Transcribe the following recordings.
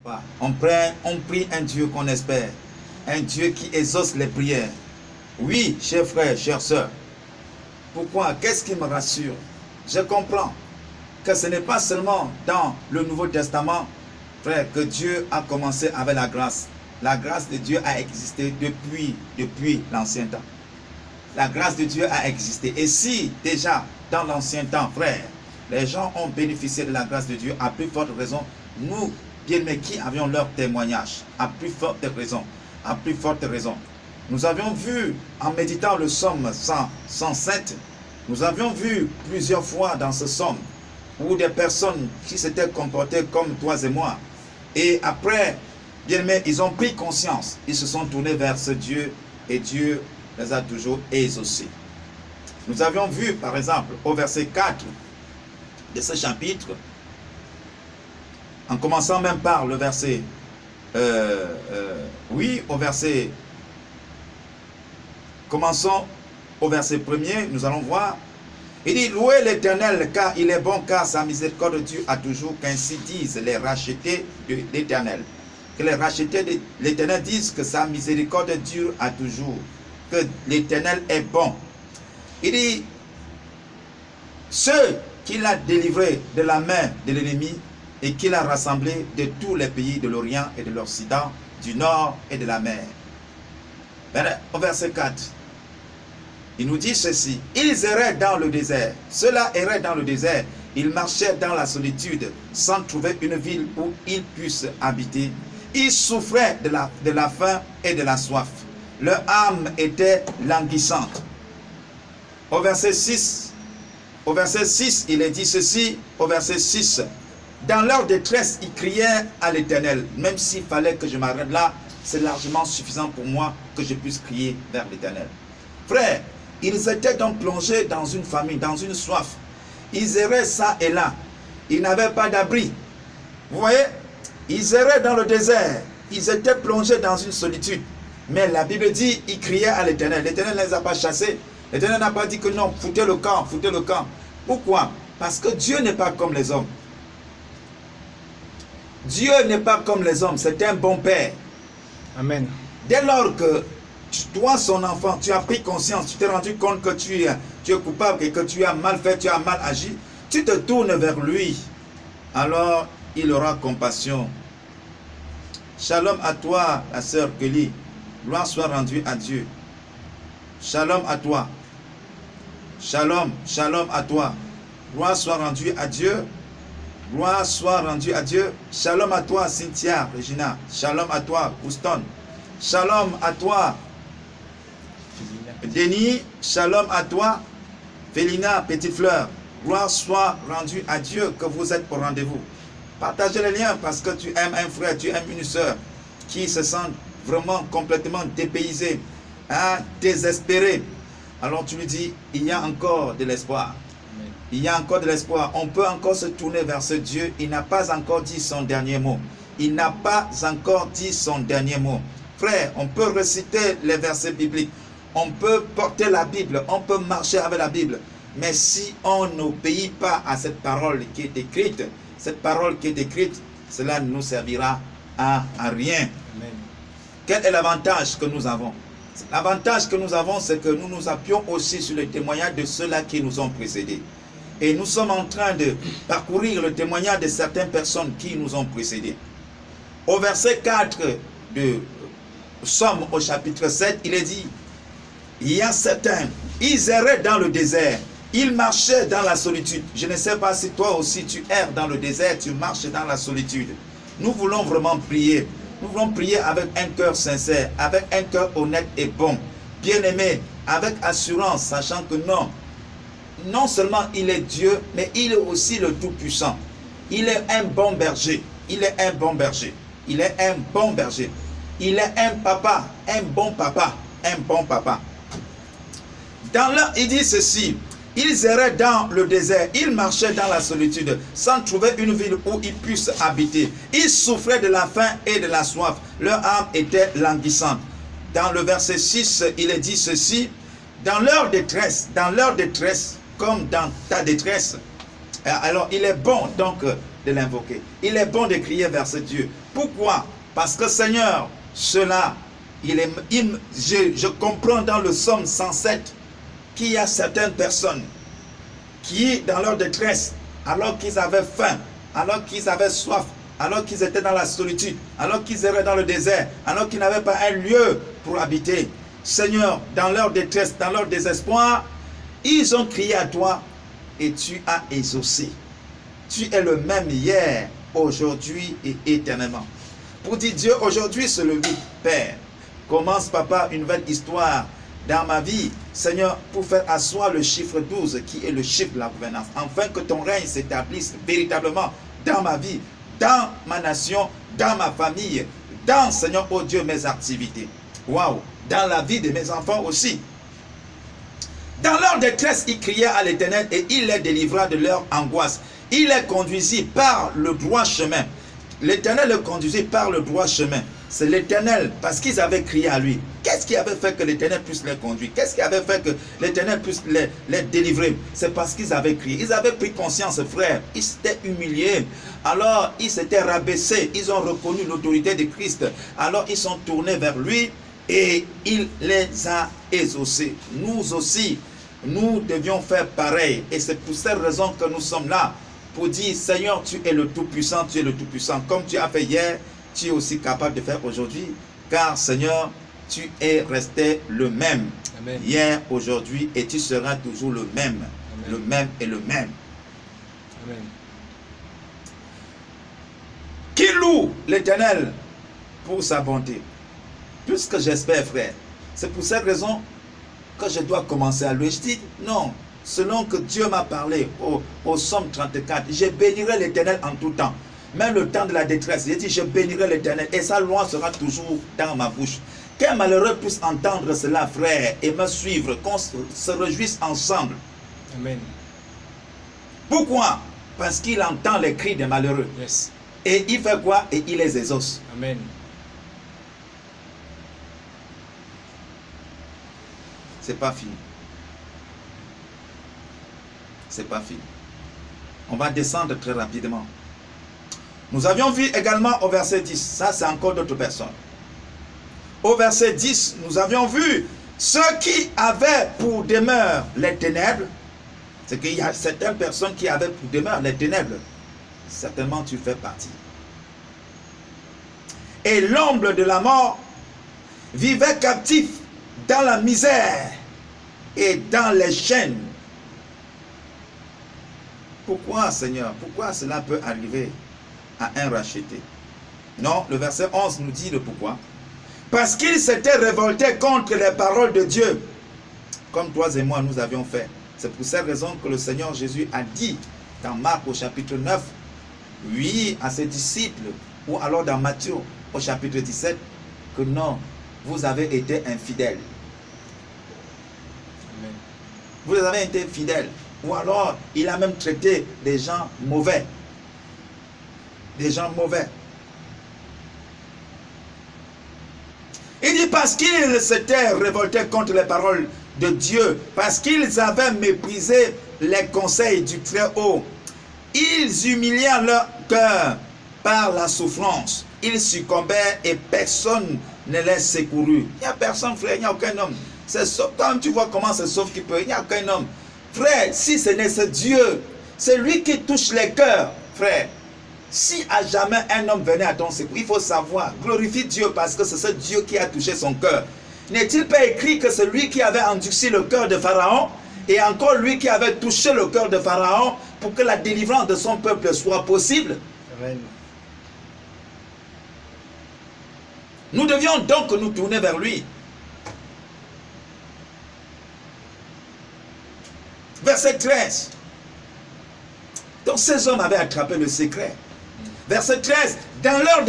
On prie un Dieu qu'on espère, un Dieu qui exauce les prières. Oui, chers frères, chères sœurs. Pourquoi? Qu'est-ce qui me rassure? Je comprends que ce n'est pas seulement dans le Nouveau Testament, frère, que Dieu a commencé avec la grâce. La grâce de Dieu a existé depuis l'ancien temps. La grâce de Dieu a existé. Et si déjà dans l'ancien temps, frère, les gens ont bénéficié de la grâce de Dieu, à plus forte raison, nous, bien-aimés, qui avions leur témoignage, à plus forte raison. Nous avions vu, en méditant le psaume 107, nous avions vu plusieurs fois dans ce psaume, où des personnes qui s'étaient comportées comme toi et moi, et après, bien-aimés, ils ont pris conscience, ils se sont tournés vers ce Dieu, et Dieu les a toujours exaucés. Nous avions vu, par exemple, au verset 4 de ce chapitre, en commençant même par le verset, commençons au verset 1er, nous allons voir. Il dit, louez l'Éternel, car il est bon, car sa miséricorde dure à toujours, qu'ainsi disent les rachetés de l'Éternel. Que les rachetés de l'Éternel disent que sa miséricorde dure à toujours, que l'Éternel est bon. Il dit, ceux qu'il a délivrés de la main de l'ennemi et qu'il a rassemblés de tous les pays de l'Orient et de l'Occident, du Nord et de la mer. Au verset 4, il nous dit ceci, ils erraient dans le désert, ceux-là erraient dans le désert, ils marchaient dans la solitude sans trouver une ville où ils puissent habiter. Ils souffraient de la faim et de la soif. Leur âme était languissante. Au verset 6, il est dit ceci, au verset 6, dans leur détresse, ils criaient à l'Éternel. Même s'il fallait que je m'arrête là, c'est largement suffisant pour moi que je puisse crier vers l'Éternel. Frère, ils étaient donc plongés dans une famine, dans une soif. Ils erraient ça et là. Ils n'avaient pas d'abri. Vous voyez, ils erraient dans le désert. Ils étaient plongés dans une solitude. Mais la Bible dit, ils criaient à l'Éternel. L'Éternel ne les a pas chassés. L'Éternel n'a pas dit que non, foutez le camp, foutez le camp. Pourquoi? Parce que Dieu n'est pas comme les hommes. Dieu n'est pas comme les hommes, c'est un bon père. Amen. Dès lors que toi, son enfant, tu as pris conscience, tu t'es rendu compte que tu es coupable et que tu as mal fait, tu as mal agi, tu te tournes vers lui. Alors, il aura compassion. Shalom à toi, la sœur Kelly. Gloire soit rendue à Dieu. Shalom à toi. Shalom, shalom à toi. Gloire soit rendue à Dieu. Gloire soit rendue à Dieu. Shalom à toi, Cynthia, Regina. Shalom à toi, Houston. Shalom à toi, Denis. Shalom à toi, Félina, Petite Fleur. Gloire soit rendue à Dieu que vous êtes au rendez-vous. Partagez les liens parce que tu aimes un frère, tu aimes une sœur qui se sent vraiment complètement dépaysé, hein, désespéré. Alors tu lui dis, il y a encore de l'espoir. Il y a encore de l'espoir. On peut encore se tourner vers ce Dieu. Il n'a pas encore dit son dernier mot. Il n'a pas encore dit son dernier mot. Frère, on peut réciter les versets bibliques. On peut porter la Bible. On peut marcher avec la Bible. Mais si on n'obéit pas à cette parole qui est écrite, cela ne nous servira à rien. Amen. Quel est l'avantage que nous avons? L'avantage que nous avons, c'est que nous nous appuyons aussi sur le témoignage de ceux-là qui nous ont précédés. Et nous sommes en train de parcourir le témoignage de certaines personnes qui nous ont précédés. Au verset 4 de Psaume au chapitre 7, il est dit, il y a certains, ils erraient dans le désert, ils marchaient dans la solitude. Je ne sais pas si toi aussi tu erres dans le désert, tu marches dans la solitude. Nous voulons vraiment prier. Nous voulons prier avec un cœur sincère, avec un cœur honnête et bon. Bien-aimé, avec assurance, sachant que non seulement il est Dieu, mais il est aussi le Tout-Puissant. Il est un bon berger. Il est un bon berger. Il est un bon berger. Il est un papa, un bon papa, un bon papa. Il dit ceci, ils erraient dans le désert, ils marchaient dans la solitude, sans trouver une ville où ils puissent habiter. Ils souffraient de la faim et de la soif. Leur âme était languissante. Dans le verset 6, il est dit ceci, dans leur détresse, comme dans ta détresse. Alors, il est bon donc de l'invoquer. Il est bon de crier vers ce Dieu. Pourquoi? Parce que Seigneur, cela, je comprends dans le psaume 107 qu'il y a certaines personnes qui, dans leur détresse, alors qu'ils avaient faim, alors qu'ils avaient soif, alors qu'ils étaient dans la solitude, alors qu'ils étaient dans le désert, alors qu'ils n'avaient pas un lieu pour habiter, Seigneur, dans leur détresse, dans leur désespoir, ils ont crié à toi et tu as exaucé. Tu es le même hier, aujourd'hui et éternellement. Pour dire Dieu, aujourd'hui se lever, Père. Commence, Papa, une nouvelle histoire dans ma vie, Seigneur, pour faire asseoir le chiffre 12 qui est le chiffre de la gouvernance, afin que ton règne s'établisse véritablement dans ma vie, dans ma nation, dans ma famille, dans, Seigneur, oh Dieu, mes activités. Waouh! Dans la vie de mes enfants aussi. Dans leur détresse, ils criaient à l'Éternel et il les délivra de leur angoisse. Il les conduisit par le droit chemin. L'Éternel les conduisit par le droit chemin. C'est l'Éternel, parce qu'ils avaient crié à lui. Qu'est-ce qui avait fait que l'Éternel puisse les conduire? Qu'est-ce qui avait fait que l'Éternel puisse les délivrer? C'est parce qu'ils avaient crié. Ils avaient pris conscience, frère. Ils s'étaient humiliés. Alors, ils s'étaient rabaissés. Ils ont reconnu l'autorité de Christ. Alors, ils sont tournés vers lui et il les a exaucés. Nous aussi, nous devions faire pareil. Et c'est pour cette raison que nous sommes là. Pour dire, Seigneur, tu es le Tout-Puissant, tu es le Tout-Puissant. Comme tu as fait hier, tu es aussi capable de faire aujourd'hui. Car, Seigneur, tu es resté le même. Amen. Hier, aujourd'hui, et tu seras toujours le même. Amen. Le même et le même. Amen. Qui loue l'Éternel pour sa bonté? Puisque j'espère, frère, c'est pour cette raison que je dois commencer à louer. Je dis, non. Selon que Dieu m'a parlé au Psaume 34, je bénirai l'Éternel en tout temps. Même le temps de la détresse, j'ai dit, je bénirai l'Éternel et sa loi sera toujours dans ma bouche. Quel malheureux puisse entendre cela, frère, et me suivre, qu'on se réjouisse ensemble. Amen. Pourquoi? Parce qu'il entend les cris des malheureux. Yes. Et il fait quoi? Et il les exauce. Amen. C'est pas fini. C'est pas fini. On va descendre très rapidement. Nous avions vu également au verset 10. Ça, c'est encore d'autres personnes. Au verset 10, nous avions vu ceux qui avaient pour demeure les ténèbres. C'est qu'il y a certaines personnes qui avaient pour demeure les ténèbres. Certainement, tu fais partie. Et l'ombre de la mort vivait captif dans la misère et dans les chaînes. Pourquoi, Seigneur? Pourquoi cela peut arriver à un racheté? Non, le verset 11 nous dit le pourquoi. Parce qu'il s'était révolté contre les paroles de Dieu, comme toi et moi nous avions fait. C'est pour cette raison que le Seigneur Jésus a dit dans Marc au chapitre 9, oui, à ses disciples, ou alors dans Matthieu au chapitre 17, que non, vous avez été infidèles. Amen. Vous avez été fidèles. Ou alors, il a même traité des gens mauvais. Des gens mauvais. Il dit parce qu'ils s'étaient révoltés contre les paroles de Dieu, parce qu'ils avaient méprisé les conseils du Très-Haut, ils humilièrent leur cœur par la souffrance. Ils succombaient et personne ne les secourut. Il n'y a personne, frère, il n'y a aucun homme. C'est sauf, quand tu vois comment c'est sauf qui peut, il n'y a aucun homme. Frère, si ce n'est ce Dieu, c'est lui qui touche les cœurs, frère. Si à jamais un homme venait à ton secours, il faut savoir, glorifie Dieu parce que c'est ce Dieu qui a touché son cœur. N'est-il pas écrit que c'est lui qui avait endurci le cœur de Pharaon et encore lui qui avait touché le cœur de Pharaon pour que la délivrance de son peuple soit possible? Amen. Nous devions donc nous tourner vers lui. Verset 13. Donc ces hommes avaient attrapé le secret. Verset 13. Dans leur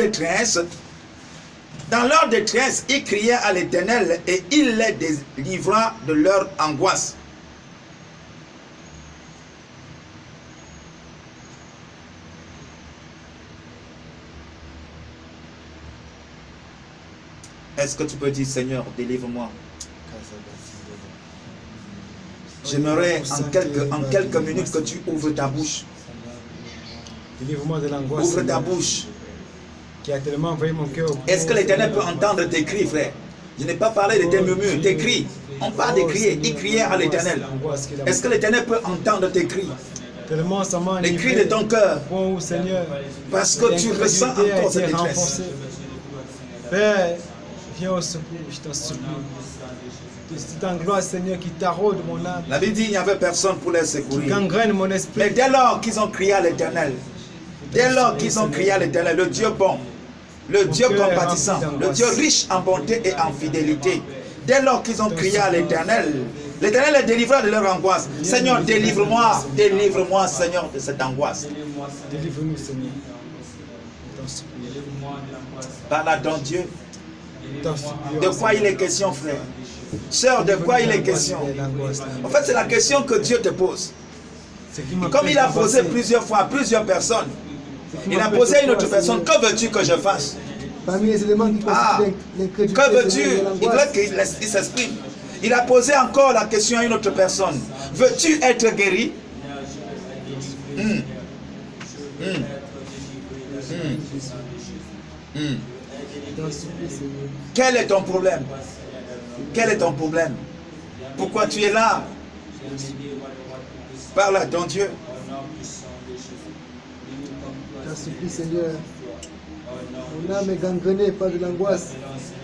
détresse, ils criaient à l'Éternel et il les délivra de leur angoisse. Est-ce que tu peux dire, Seigneur, délivre-moi? J'aimerais en quelques minutes que tu ouvres ta bouche. Délivre-moi de l'angoisse. Ouvre ta bouche. qui a tellement envahi mon cœur. Est-ce que l'Éternel peut entendre tes cris, frère? Je n'ai pas parlé de tes murmures, tes cris. On parle de crier. Il criait à l'Éternel. Est-ce que l'Éternel peut entendre tes cris? Les cris de ton cœur. Parce que tu ressens encore cette détresse. Père, viens au secours, je t'en supplie. C'est en gloire, Seigneur, qui t'arrode mon âme. La Bible dit qu'il n'y avait personne pour les secourir. Qui gangrène mon esprit. Mais dès lors qu'ils ont crié à l'Éternel, dès lors qu'ils ont crié à l'Éternel, le Dieu bon, le Dieu compatissant, le Dieu riche en bonté et en fidélité, dès lors qu'ils ont crié à l'Éternel, l'Éternel les délivrera de leur angoisse. Seigneur, délivre-moi, délivre-moi, Seigneur, de cette angoisse. Délivre-nous, Seigneur. Par là, dans Dieu. De quoi il est question, frère? Sœur, de quoi il est question? En fait, c'est la question que Dieu te pose. Et comme il a posé plusieurs fois à plusieurs personnes, il a posé à une autre personne, que veux-tu que je fasse? Parmi les éléments qui que veux-tu? Il veut qu'il s'exprime. Il a posé encore la question à une autre personne. Veux-tu être guéri? Quel est ton problème? Quel est ton problème? Pourquoi tu es là? Parle à ton Dieu. Je supplie, Seigneur. Mon âme est gangrenée par de l'angoisse.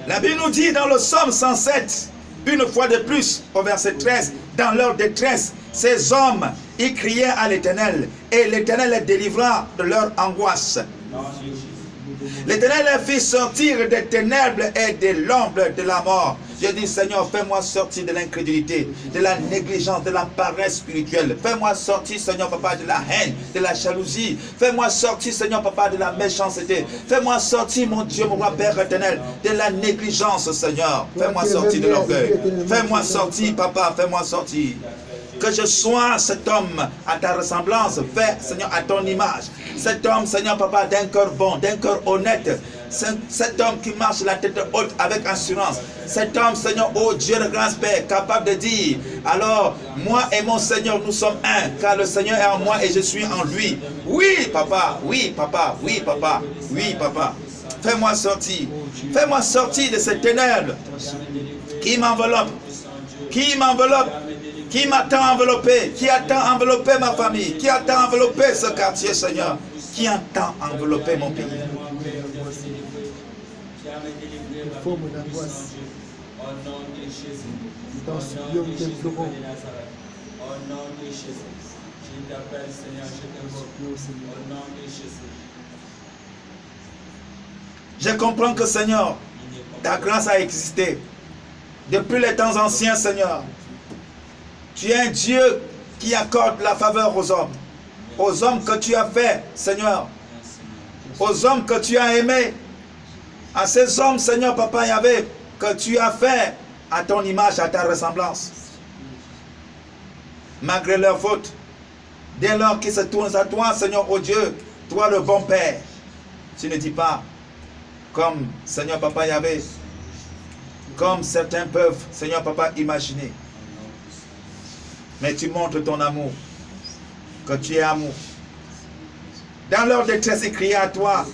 La Bible nous dit dans le psaume 107, une fois de plus, au verset 13, dans leur détresse, ces hommes, ils criaient à l'Éternel, et l'Éternel les délivra de leur angoisse. L'Éternel les fit sortir des ténèbres et de l'ombre de la mort. Je dis, Seigneur, fais-moi sortir de l'incrédulité, de la négligence, de la paresse spirituelle. Fais-moi sortir, Seigneur, Papa, de la haine, de la jalousie. Fais-moi sortir, Seigneur, Papa, de la méchanceté. Fais-moi sortir, mon Dieu, mon roi Père éternel, de la négligence, Seigneur. Fais-moi sortir de l'orgueil. Fais-moi sortir, Papa, fais-moi sortir. Que je sois cet homme à ta ressemblance, fait, Seigneur, à ton image. Cet homme, Seigneur, Papa, d'un cœur bon, d'un cœur honnête. Cet homme qui marche la tête haute avec assurance. Cet homme, Seigneur, oh Dieu de grâce Père, capable de dire, alors, moi et mon Seigneur, nous sommes un, car le Seigneur est en moi et je suis en lui. Oui, Papa, oui, Papa, oui, Papa, oui, Papa. Fais-moi sortir de ces ténèbres qui m'enveloppent, qui m'attend enveloppé, qui attend envelopper ma famille, qui attend envelopper ce quartier, Seigneur, qui attend envelopper mon pays. Forme d'angoisse. Nous t'en supplions, nous t'implorons. Je comprends que, Seigneur, ta grâce a existé depuis les temps anciens, Seigneur. Tu es un Dieu qui accorde la faveur aux hommes que tu as fait, Seigneur, aux hommes que tu as aimés, à ces hommes, Seigneur, Papa Yahvé, que tu as fait à ton image, à ta ressemblance. Malgré leurs fautes, dès lors qu'ils se tournent à toi, Seigneur, oh Dieu, toi le bon Père, tu ne dis pas, comme, Seigneur, Papa Yahvé, comme certains peuvent, Seigneur, Papa, imaginer. Mais tu montres ton amour, que tu es amour. Dans leur détresse, ils criaient à toi.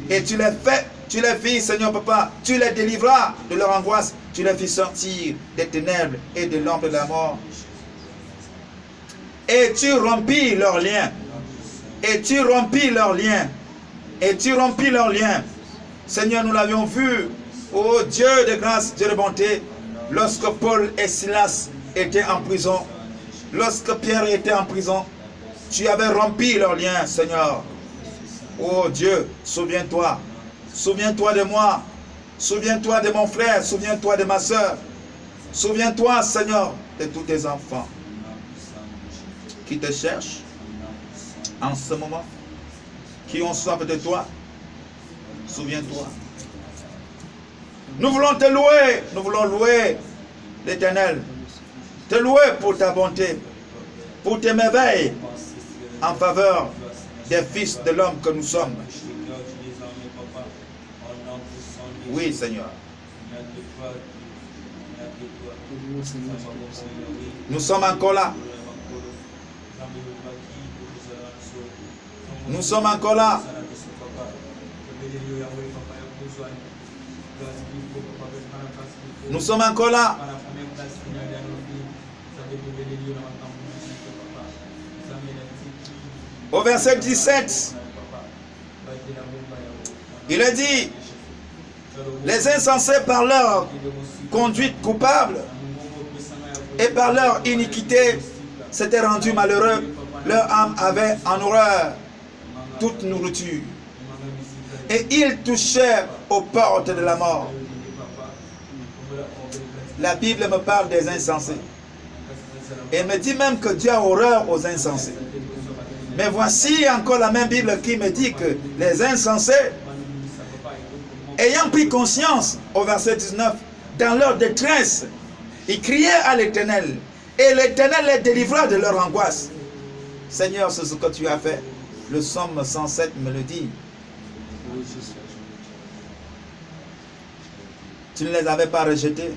Et tu les fis, Seigneur Papa, tu les délivras de leur angoisse. Tu les fis sortir des ténèbres et de l'ombre de la mort. Et tu rompis leurs liens. Et tu rompis leurs liens. Et tu rompis leurs liens. Seigneur, nous l'avions vu, ô Dieu de grâce, Dieu de bonté, lorsque Paul et Silas étaient en prison. Lorsque Pierre était en prison, tu avais rompu leurs liens, Seigneur. Oh Dieu, souviens-toi. Souviens-toi de moi. Souviens-toi de mon frère. Souviens-toi de ma soeur. Souviens-toi, Seigneur, de tous tes enfants qui te cherchent en ce moment, qui ont soif de toi. Souviens-toi. Nous voulons te louer. Nous voulons louer l'Éternel. Te louer pour ta bonté, pour tes merveilles en faveur des fils de l'homme que nous sommes. Oui, Seigneur. Nous sommes encore là. Nous sommes encore là. Nous sommes encore là. Au verset 17, il est dit, les insensés par leur conduite coupable et par leur iniquité s'étaient rendus malheureux. Leur âme avait en horreur toute nourriture. Et ils touchaient aux portes de la mort. La Bible me parle des insensés. Et elle me dit même que Dieu a horreur aux insensés. Mais voici encore la même Bible qui me dit que les insensés, ayant pris conscience, au verset 19, dans leur détresse, ils criaient à l'Éternel. Et l'Éternel les délivra de leur angoisse. Seigneur, c'est ce que tu as fait. Le psaume 107 me le dit. Tu ne les avais pas rejetés.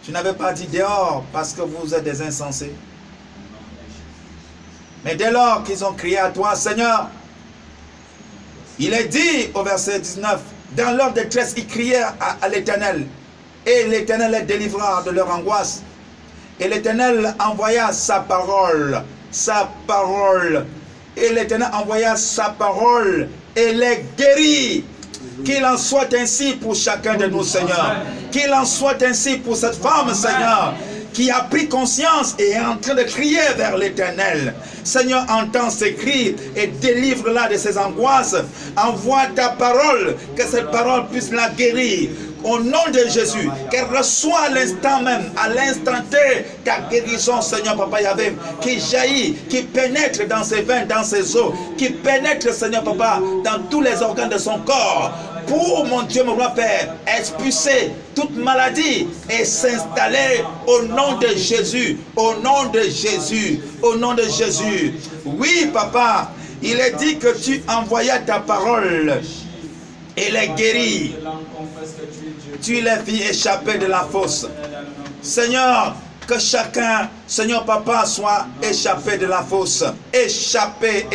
Tu n'avais pas dit dehors parce que vous êtes des insensés. Mais dès lors qu'ils ont crié à toi, Seigneur, il est dit au verset 19, dans leur détresse, ils criaient à l'Éternel. Et l'Éternel les délivra de leur angoisse. Et l'Éternel envoya sa parole. Et l'Éternel envoya sa parole et les guérit. Qu'il en soit ainsi pour chacun de nous, Seigneur. Qu'il en soit ainsi pour cette femme, Seigneur, qui a pris conscience et est en train de crier vers l'Éternel. Seigneur, entends ses cris et délivre-la de ses angoisses. Envoie ta parole, que cette parole puisse la guérir. Au nom de Jésus, qu'elle reçoive à l'instant même, à l'instant T, ta guérison, Seigneur Papa Yahvé, qui jaillit, qui pénètre dans ses veines, dans ses os, qui pénètre, Seigneur Papa, dans tous les organes de son corps. Pour, mon Dieu, mon roi Père, expulser toute maladie et s'installer au nom de Jésus, au nom de Jésus, au nom de Jésus. Oui, Papa, il est dit que tu envoyais ta parole et les guéris. Tu les fis échapper de la fosse. Seigneur, que chacun, Seigneur Papa, soit échappé de la fosse. Échappé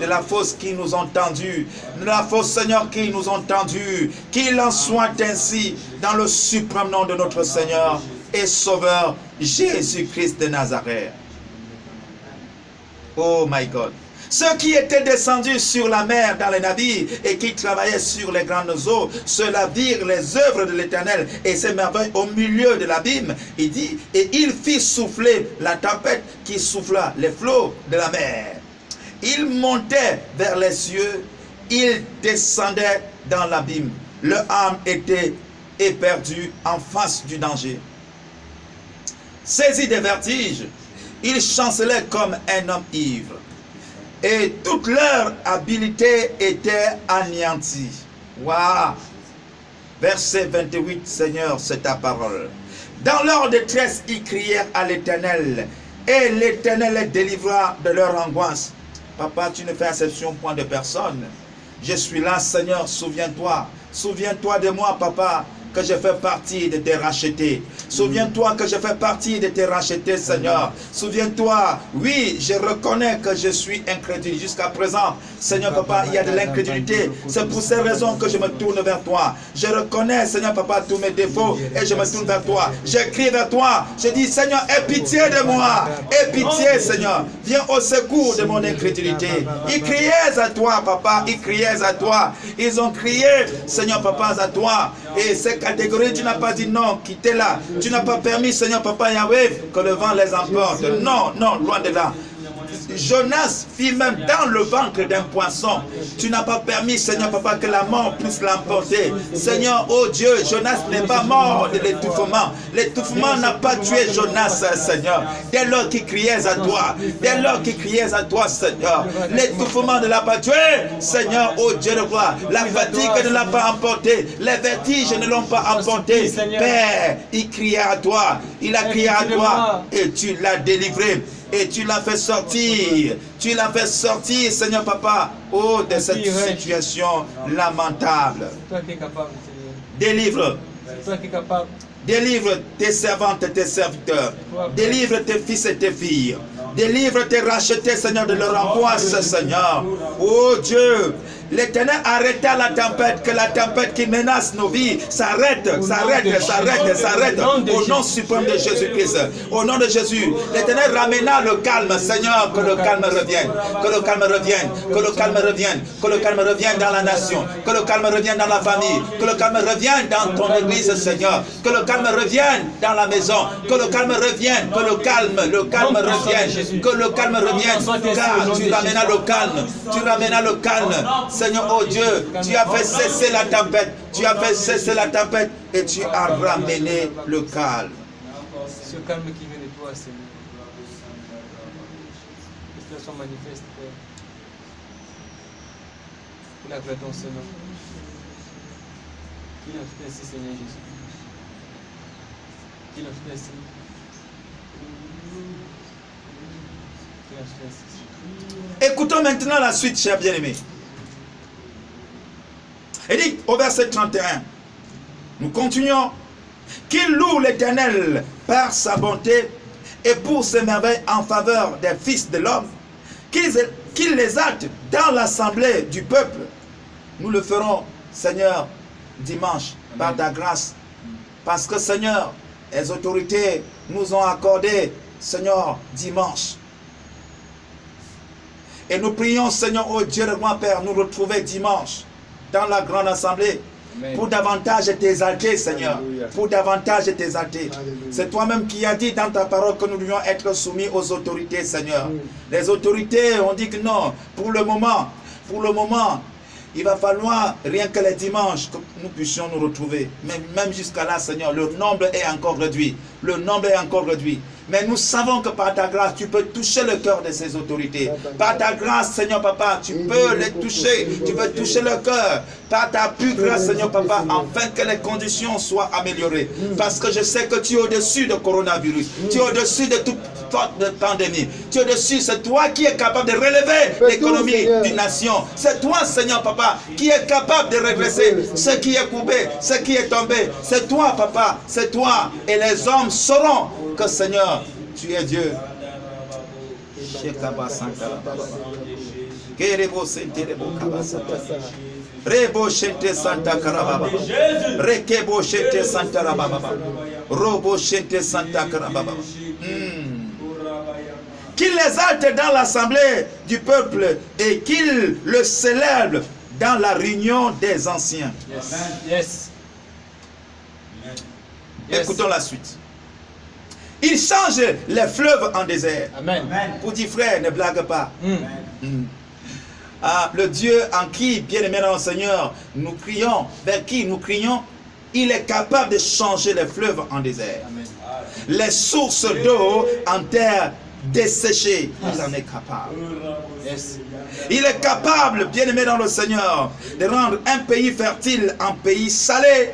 de la fosse qui nous ont tendus. De la fosse, Seigneur, qui nous ont tendus. Qu'il en soit ainsi dans le suprême nom de notre Seigneur et Sauveur Jésus-Christ de Nazareth. Oh my God. Ceux qui étaient descendus sur la mer dans les navires et qui travaillaient sur les grandes eaux, ceux-là virent les œuvres de l'Éternel et ses merveilles au milieu de l'abîme. Il dit, et il fit souffler la tempête qui souffla les flots de la mer. Il montait vers les cieux, il descendait dans l'abîme. Leur âme était éperdue en face du danger. Saisi des vertiges, il chancelait comme un homme ivre. Et toute leur habileté était anéantie. Waouh! Verset 28, Seigneur, c'est ta parole. Dans leur détresse, ils crièrent à l'Éternel. Et l'Éternel les délivra de leur angoisse. Papa, tu ne fais exception point de personne. Je suis là, Seigneur, souviens-toi. Souviens-toi de moi, Papa, que je fais partie de tes rachetés. Souviens-toi que je fais partie de tes rachetés, Seigneur. Souviens-toi, oui, je reconnais que je suis incrédule. Jusqu'à présent, Seigneur Papa, il y a de l'incrédulité. C'est pour ces raisons que je me tourne vers toi. Je reconnais, Seigneur Papa, tous mes défauts et je me tourne vers toi. Je crie vers toi. Je dis, Seigneur, aie pitié de moi. Aie pitié, Seigneur. Viens au secours de mon incrédulité. Ils criaient à toi, Papa. Ils criaient à toi. Ils ont crié, Seigneur Papa, à toi. Et ces catégories, tu n'as pas dit non, quittez-la. Tu n'as pas permis, Seigneur Papa Yahweh, que le vent les emporte. Non, non, loin de là. Jonas fit même dans le ventre d'un poisson. Tu n'as pas permis, Seigneur Papa, que la mort puisse l'emporter. Seigneur, oh Dieu, Jonas n'est pas mort de l'étouffement. L'étouffement n'a pas tué Jonas, Seigneur. Dès lors qu'il criait à toi, dès lors qu'il criait à toi, Seigneur, l'étouffement ne l'a pas tué. Seigneur, oh Dieu de gloire, la fatigue ne l'a pas emporté. Les vertiges ne l'ont pas emporté. Père, il criait à toi, il a crié à toi et tu l'as délivré. Et tu l'as fait sortir. Tu l'as fait sortir, Seigneur Papa, oh, de cette situation lamentable. C'est toi qui es capable, Seigneur. Délivre. C'est toi qui es capable. Délivre tes servantes et tes serviteurs. Délivre tes fils et tes filles. Délivre tes rachetés, Seigneur, de leur angoisse, Seigneur. Oh Dieu, l'Éternel arrêta la tempête, que la tempête qui menace nos vies s'arrête, s'arrête, s'arrête, s'arrête. Au nom suprême de Jésus-Christ. Au nom de Jésus. L'Éternel ramena le calme. Seigneur, que le calme revienne. Que le calme revienne. Que le calme revienne. Que le calme revienne dans la nation. Que le calme revienne dans la famille. Que le calme revienne dans ton église, Seigneur. Que le calme revienne dans la maison. Que le calme revienne. Que le calme revienne. Que le calme revienne. Car tu ramènes le calme. Tu ramènes le calme. Seigneur, oh Dieu, tu as fait cesser la tempête. Tu as fait cesser la tempête et tu as ramené le calme. Ce calme qui vient de toi, Seigneur. Que cela soit manifeste, Père. Pour la gloire de ton Seigneur. Qu'il en soit ainsi, Seigneur Jésus. Qu'il en soit ainsi. Qu'il en soit ainsi. Écoutons maintenant la suite, chers bien-aimés. Il dit au verset 31, nous continuons, qu'il loue l'Éternel par sa bonté et pour ses merveilles en faveur des fils de l'homme, qu'il les hâte dans l'assemblée du peuple. Nous le ferons, Seigneur, dimanche, par ta grâce. Parce que, Seigneur, les autorités nous ont accordé, Seigneur, dimanche. Et nous prions, Seigneur, oh Dieu, le grand Père, nous retrouver dimanche dans la grande assemblée. Amen. Pour davantage t'exalter, Seigneur. Alléluia. Pour davantage t'exalter. C'est toi-même qui as dit dans ta parole que nous devions être soumis aux autorités, Seigneur. Amen. Les autorités ont dit que non, pour le moment, il va falloir rien que les dimanches que nous puissions nous retrouver. Même jusqu'à là, Seigneur, le nombre est encore réduit. Le nombre est encore réduit. Mais nous savons que par ta grâce, tu peux toucher le cœur de ces autorités. Par ta grâce, Seigneur Papa, tu peux les toucher. Tu peux toucher le cœur. Par ta pure grâce, Seigneur Papa, afin que les conditions soient améliorées. Parce que je sais que tu es au-dessus de coronavirus. Tu es au-dessus de toute sorte de pandémie. Tu es au-dessus. C'est toi qui es capable de relever l'économie d'une nation. C'est toi, Seigneur Papa, qui est capable de redresser ce qui est coupé, ce qui est tombé. C'est toi, Papa. C'est toi. Et les hommes sauront que, Seigneur, tu es Dieu. Rebo shente santa karababa. Rekebo shente santa rababa. Robo shente santa karababa. Qu'il les hâte dans l'assemblée du peuple et qu'il le célèbre dans la réunion des anciens. Yes. Écoutons la suite. Il change les fleuves en désert. Amen. Pour dire frère, ne blague pas. Ah, le Dieu en qui, bien-aimé dans le Seigneur, nous crions, vers qui nous crions, il est capable de changer les fleuves en désert. Amen. Les sources d'eau en terre desséchée, il en est capable. Yes. Il est capable, bien-aimé dans le Seigneur, de rendre un pays fertile en pays salé.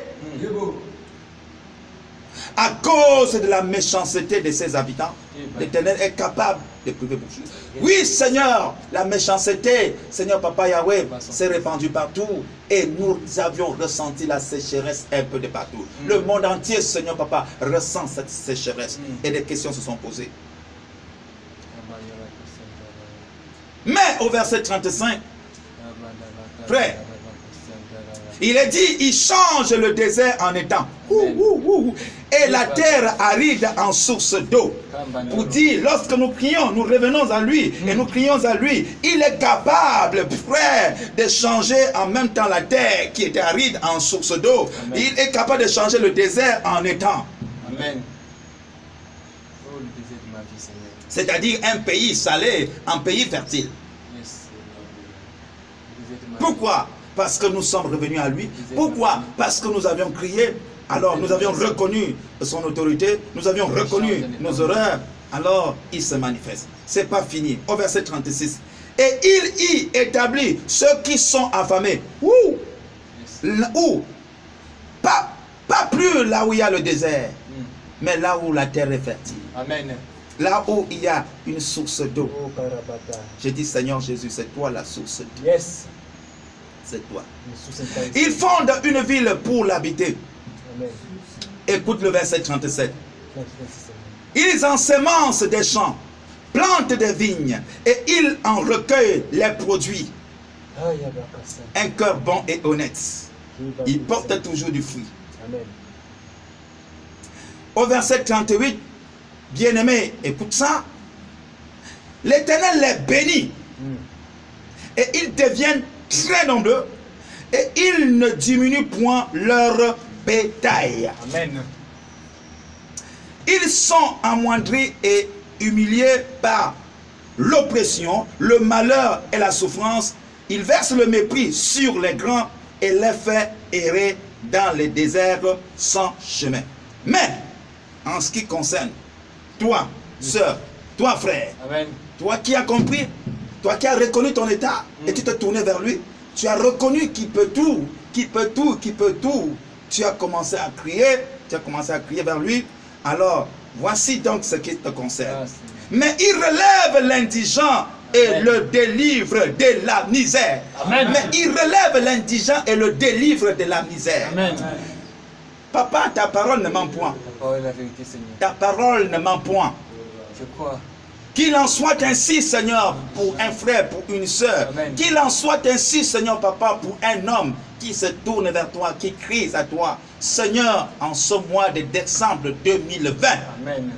À cause de la méchanceté de ses habitants, l'Éternel est capable de priver beaucoup. Oui, Seigneur, la méchanceté, Seigneur Papa Yahweh, s'est répandue partout et nous avions ressenti la sécheresse un peu de partout. Le monde entier, Seigneur Papa, ressent cette sécheresse et des questions se sont posées. Mais au verset 35, frère, il est dit, il change le désert en étang. Et la terre aride en source d'eau. Pour dire, lorsque nous crions, nous revenons à lui et nous crions à lui. Il est capable, frère, de changer en même temps la terre qui était aride en source d'eau. Il est capable de changer le désert en étang. Amen. C'est-à-dire un pays salé, un pays fertile. Pourquoi? Parce que nous sommes revenus à lui. Pourquoi? Parce que nous avions crié. Alors nous avions reconnu son autorité. Nous avions reconnu nos erreurs. Alors il se manifeste. C'est pas fini. Au verset 36. Et il y établit ceux qui sont affamés. Où? Pas plus là où il y a le désert. Mais là où la terre est fertile. Amen. Là où il y a une source d'eau. J'ai dit Seigneur Jésus, c'est toi la source d'eau. Yes. C'est toi. Ils fondent une ville pour l'habiter. Écoute le verset 37. Ils ensemencent des champs, plantent des vignes et ils en recueillent les produits. Un cœur bon et honnête. Il porte toujours du fruit. Amen. Au verset 38, bien-aimé, écoute ça. L'Éternel les bénit. Et ils deviennent très nombreux. Et ils ne diminuent point leur bétail. Amen. Ils sont amoindris et humiliés par l'oppression, le malheur et la souffrance. Ils versent le mépris sur les grands et les fait errer dans les déserts sans chemin. Mais, en ce qui concerne toi, sœur, toi, frère, Amen. toi qui as compris, toi qui as reconnu ton état et tu t'es tourné vers lui, tu as reconnu qu'il peut tout, qu'il peut tout, qu'il peut tout. Tu as commencé à crier vers lui. Alors, voici donc ce qui te concerne. Mais il relève l'indigent et le délivre de la misère. Amen. Mais il relève l'indigent et le délivre de la misère. Amen. Papa, ta parole ne ment point. Ta parole est la vérité, Seigneur. Ta parole ne ment point. Je crois. Qu'il en soit ainsi, Seigneur, pour un frère, pour une sœur. Amen. Qu'il en soit ainsi, Seigneur, Papa, pour un homme qui se tourne vers toi, qui crie à toi. Seigneur, en ce mois de décembre 2020, Amen.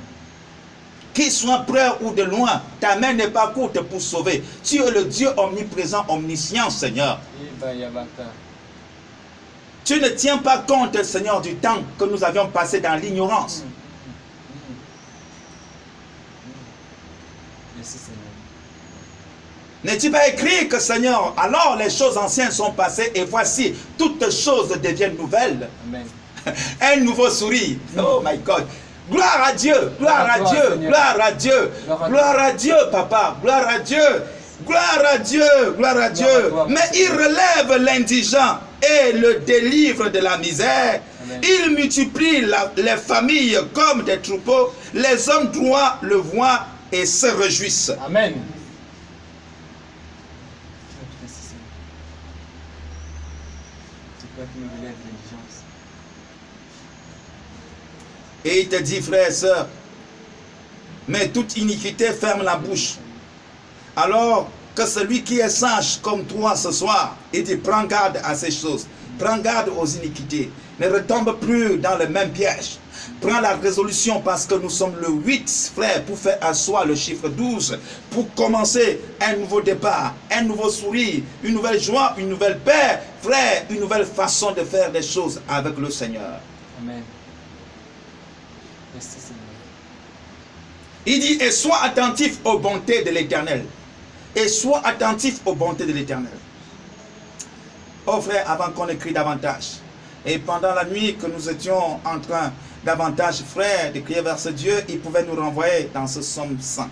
qu'il soit près ou de loin, ta main n'est pas courte pour sauver. Tu es le Dieu omniprésent, omniscient, Seigneur. Tu ne tiens pas compte, Seigneur, du temps que nous avions passé dans l'ignorance. Merci, Seigneur. N'est-il pas écrit que, Seigneur, alors les choses anciennes sont passées et voici, toutes choses deviennent nouvelles. Amen. Un nouveau sourire. Oh my God. Gloire à Dieu, gloire à Dieu, Seigneur. gloire à Dieu, gloire à Dieu, papa, gloire à Dieu, gloire à Dieu, gloire à Dieu. Mais il relève l'indigent et le délivre de la misère. Amen. Il multiplie les familles comme des troupeaux. Les hommes droits le voient et se réjouissent. Amen. C'est toi qui me relève l'indigence. Et il te dit, frère et sœur, mais toute iniquité ferme la bouche. Alors que celui qui est sage comme toi ce soir, il dit, prends garde à ces choses. Prends garde aux iniquités. Ne retombe plus dans le même piège. Prends la résolution parce que nous sommes le 8, frère, pour faire asseoir le chiffre 12, pour commencer un nouveau départ, un nouveau sourire, une nouvelle joie, une nouvelle paix, frère, une nouvelle façon de faire des choses avec le Seigneur. Amen. Merci, Seigneur. Il dit, et sois attentif aux bontés de l'Éternel. Et sois attentif aux bontés de l'Éternel. Oh frère, avant qu'on écrit davantage, et pendant la nuit que nous étions en train davantage, frère, de crier vers ce Dieu, il pouvait nous renvoyer dans ce psaume 100.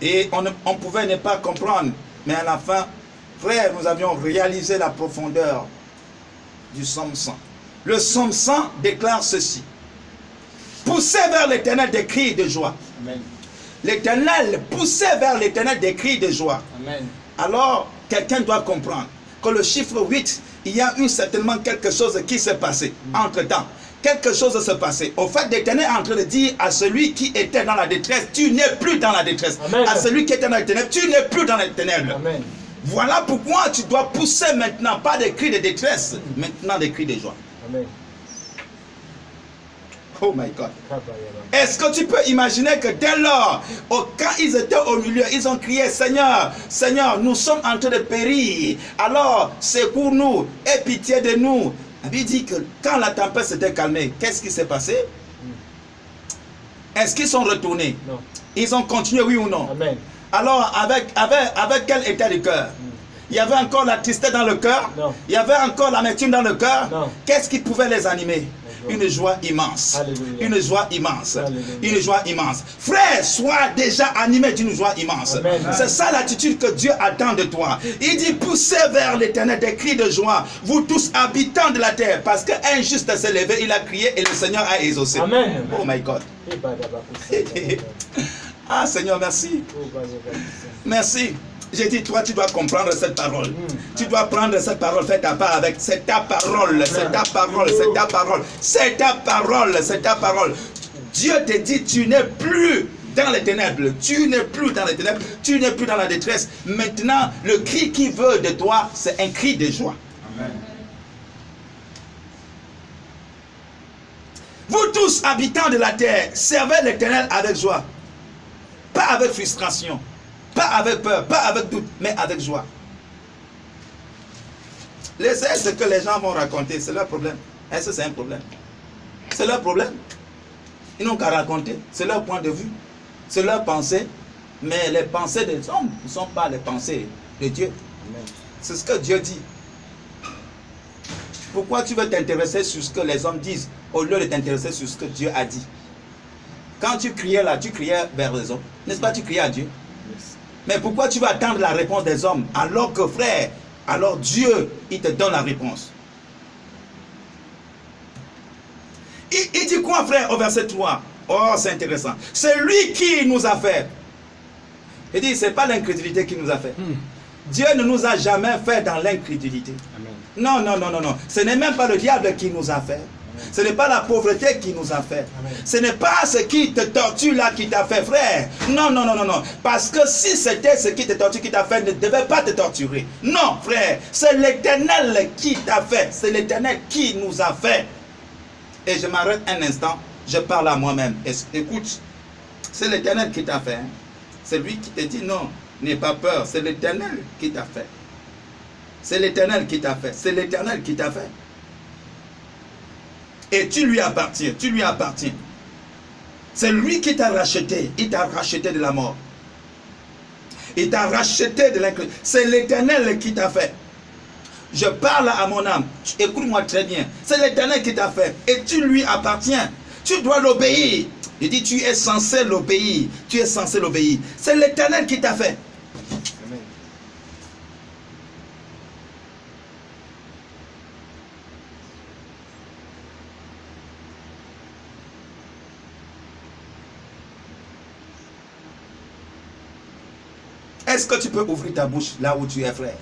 Et on pouvait ne pas comprendre, mais à la fin, frère, nous avions réalisé la profondeur du psaume 100. Le psaume 100 déclare ceci. Poussez vers l'Éternel des cris de joie. Amen. L'Éternel, poussez vers l'Éternel des cris de joie. Amen. Alors, quelqu'un doit comprendre que le chiffre 8, il y a eu certainement quelque chose qui s'est passé entre-temps. Quelque chose s'est passé. Au fait, l'Éternel est en train de dire à celui qui était dans la détresse, tu n'es plus dans la détresse. Amen. À celui qui était dans les ténèbres, tu n'es plus dans les ténèbres. Amen. Voilà pourquoi tu dois pousser maintenant, pas des cris de détresse, maintenant des cris de joie. Amen. Oh my God. Est-ce que tu peux imaginer que dès lors, quand ils étaient au milieu, ils ont crié, Seigneur, Seigneur, nous sommes en train de périr. Alors, secours-nous, aie pitié de nous. Il dit que quand la tempête s'était calmée, qu'est-ce qui s'est passé? Est-ce qu'ils sont retournés? Non. Ils ont continué, oui ou non? Amen. Alors, avec quel état de cœur? Il y avait encore la tristesse dans le cœur? Non. Il y avait encore l'amertume dans le cœur? Non. Qu'est-ce qui pouvait les animer? Une joie immense. Alléluia. Une joie immense. Alléluia. Une joie immense. Frère, sois déjà animé d'une joie immense. C'est ça l'attitude que Dieu attend de toi. Il dit, poussez vers l'Éternel des cris de joie, vous tous habitants de la terre, parce qu'un juste s'est levé, il a crié et le Seigneur a exaucé. Amen. Oh my God. Ah Seigneur, merci. Merci. J'ai dit, toi, tu dois comprendre cette parole. Tu dois prendre cette parole, fais ta part avec. C'est ta parole, c'est ta parole, c'est ta parole. C'est ta parole, c'est ta parole. Dieu te dit, tu n'es plus dans les ténèbres. Tu n'es plus dans les ténèbres. Tu n'es plus dans la détresse. Maintenant, le cri qui veut de toi, c'est un cri de joie. Amen. Vous tous, habitants de la terre, servez l'Éternel avec joie. Pas avec frustration. Pas avec peur. Pas avec doute. Mais avec joie. Laissez ce que les gens vont raconter. C'est leur problème. Est-ce que c'est un problème? C'est leur problème. Ils n'ont qu'à raconter. C'est leur point de vue. C'est leur pensée. Mais les pensées des hommes ne sont pas les pensées de Dieu. C'est ce que Dieu dit. Pourquoi tu veux t'intéresser sur ce que les hommes disent au lieu de t'intéresser sur ce que Dieu a dit? Quand tu criais là, tu criais vers les hommes. N'est-ce pas, tu criais à Dieu? Mais pourquoi tu vas attendre la réponse des hommes alors que, frère, alors Dieu, il te donne la réponse? Il dit quoi, frère, au verset 3? Oh, c'est intéressant. C'est lui qui nous a fait. Il dit, ce n'est pas l'incrédulité qui nous a fait. Dieu ne nous a jamais fait dans l'incrédulité. Non, non, non, non, non. Ce n'est même pas le diable qui nous a fait. Amen. Ce n'est pas la pauvreté qui nous a fait. Amen. Ce n'est pas ce qui te torture là qui t'a fait, frère. Non, non, non, non, non. Parce que si c'était ce qui te torture qui t'a fait, ne devait pas te torturer. Non, frère. C'est l'Éternel qui t'a fait. C'est l'Éternel qui nous a fait. Et je m'arrête un instant. Je parle à moi-même. Écoute, c'est l'Éternel qui t'a fait. Hein. C'est lui qui te dit non, n'aie pas peur. C'est l'Éternel qui t'a fait. C'est l'Éternel qui t'a fait. C'est l'Éternel qui t'a fait. Et tu lui appartiens. Tu lui appartiens. C'est lui qui t'a racheté. Il t'a racheté de la mort. Il t'a racheté de l'incrédulité. C'est l'Éternel qui t'a fait. Je parle à mon âme. Écoute-moi très bien. C'est l'Éternel qui t'a fait. Et tu lui appartiens. Tu dois l'obéir. Il dit, tu es censé l'obéir. Tu es censé l'obéir. C'est l'Éternel qui t'a fait. Amen. Est-ce que tu peux ouvrir ta bouche là où tu es, frère?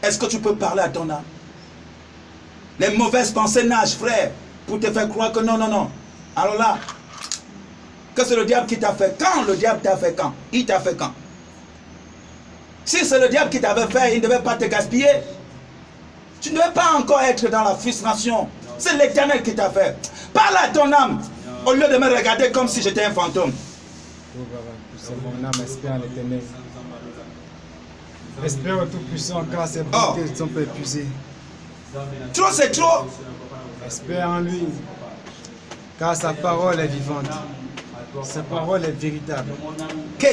Est-ce que tu peux parler à ton âme? Les mauvaises pensées nagent, frère, pour te faire croire que non, non, non. Alors là, que c'est le diable qui t'a fait. Quand le diable t'a fait quand? Il t'a fait quand? Si c'est le diable qui t'avait fait, il ne devait pas te gaspiller. Tu ne devais pas encore être dans la frustration. C'est l'Éternel qui t'a fait. Parle à ton âme, au lieu de me regarder comme si j'étais un fantôme. Mon âme espère en l'Éternel. Espère au Tout-Puissant car ses bontés sont épuisées. Trop c'est trop. Espère en lui car sa parole est vivante. Sa parole est véritable. Ce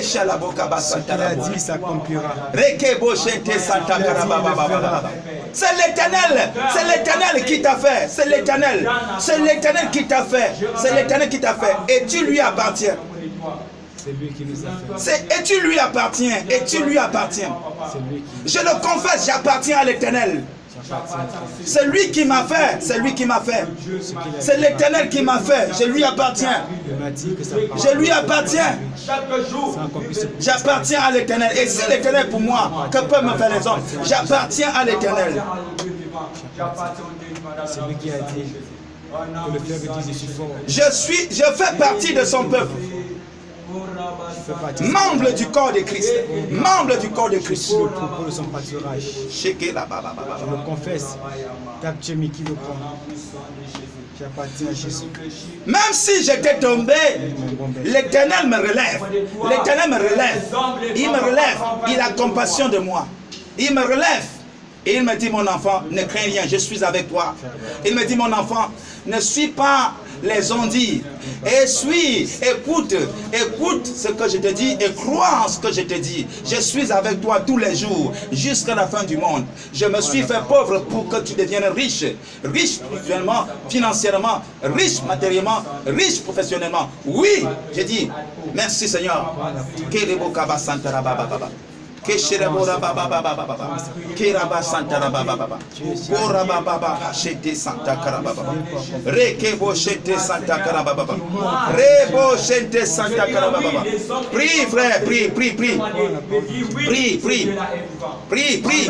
qu'il a dit s'accomplira. C'est l'Éternel qui t'a fait. C'est l'Éternel. C'est l'Éternel qui t'a fait. C'est l'Éternel qui t'a fait. Et tu lui appartiens. C'est lui qui nous a fait. Et tu lui appartiens. Et tu lui appartiens. Je le confesse, j'appartiens à l'Éternel. C'est lui qui m'a fait. C'est lui qui m'a fait. C'est l'Éternel qui m'a fait. Je lui appartiens. Je lui appartiens. J'appartiens à l'Éternel. Et si l'Éternel pour moi, que peuvent me faire les hommes? J'appartiens à l'Éternel. C'est lui qui a dit que le fleuve dit je suis fort. Je fais partie de son peuple. Membre du corps de Christ. Membre du corps de Christ. Le propos de son pâturage. Je le confesse. J'appartiens à Jésus. Même si j'étais tombé, l'Éternel me relève. L'Éternel me relève. Il me relève. Il a compassion de moi. Il me relève. Et il me dit, mon enfant, ne crains rien, je suis avec toi. Il me dit, mon enfant, ne suis pas les ondits. Et écoute ce que je te dis et crois en ce que je te dis. Je suis avec toi tous les jours, jusqu'à la fin du monde. Je me suis fait pauvre pour que tu deviennes riche. Riche spirituellement, financièrement, riche matériellement, riche professionnellement. Oui, j'ai dit, merci Seigneur. Keshirabora baba baba baba, Kiraba Santa baba baba, Kora baba baba, Shete Santa Karababa, Rekebo Shete Santa Karababa, Rebo Shete Santa Karababa. Prie frère, prie, prie, prie, prie, prie. Prie, prie.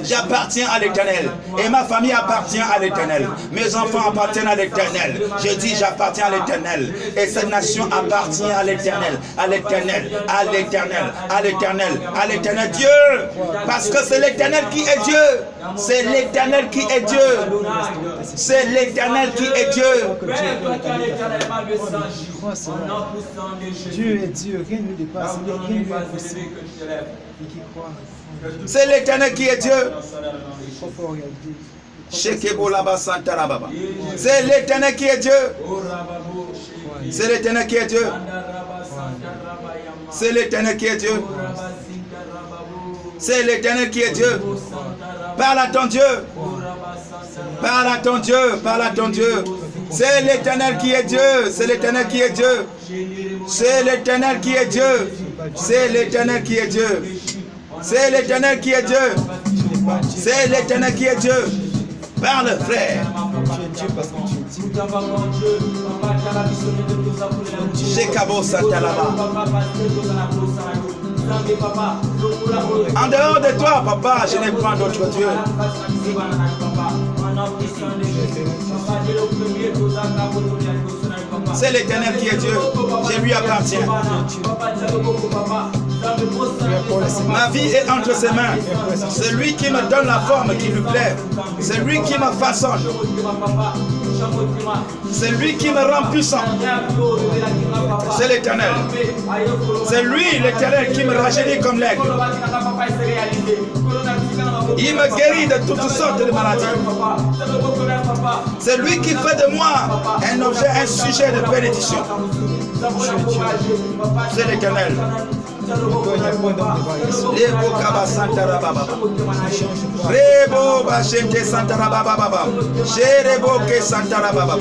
J'appartiens à l'Éternel. Et ma famille appartient à l'Éternel. Mes enfants appartiennent à l'Éternel. Je dis, j'appartiens à l'Éternel. Et cette nation appartient à l'Éternel. À l'Éternel. À l'Éternel. À l'Éternel. À l'Éternel Dieu. Parce que c'est l'Éternel qui est Dieu. C'est l'Éternel qui est Dieu. C'est l'Éternel qui est Dieu. Dieu est Dieu, rien ne le dépasse, rien ne lui est possible. Et qui croit. C'est l'Éternel qui est Dieu. C'est l'Éternel qui est Dieu. C'est l'Éternel qui est Dieu. C'est l'Éternel qui est Dieu. C'est l'Éternel qui est Dieu. Parle à ton Dieu. Parle à ton Dieu. Parle à ton Dieu. C'est l'Éternel qui est Dieu. C'est l'Éternel qui est Dieu. C'est l'Éternel qui est Dieu. C'est l'Éternel qui est Dieu. C'est l'Éternel qui est Dieu. C'est l'Éternel qui est Dieu. Parle, frère. Shekabo Satalaba. En dehors de toi, papa, je n'ai pas d'autre Dieu. C'est l'Éternel qui est Dieu. Je lui appartiens. Ma vie est entre ses mains. C'est lui qui me donne la forme qui lui plaît. C'est lui qui me façonne. C'est lui qui me rend puissant. C'est l'Éternel. C'est lui, l'Éternel, qui me rajeunit comme l'aigle. Il me guérit de toutes sortes de maladies. C'est lui qui fait de moi un objet, un sujet de bénédiction. C'est l'Éternel. Lebo kaba santara baba, rebo bashente santara baba, sherebo ke santara baba,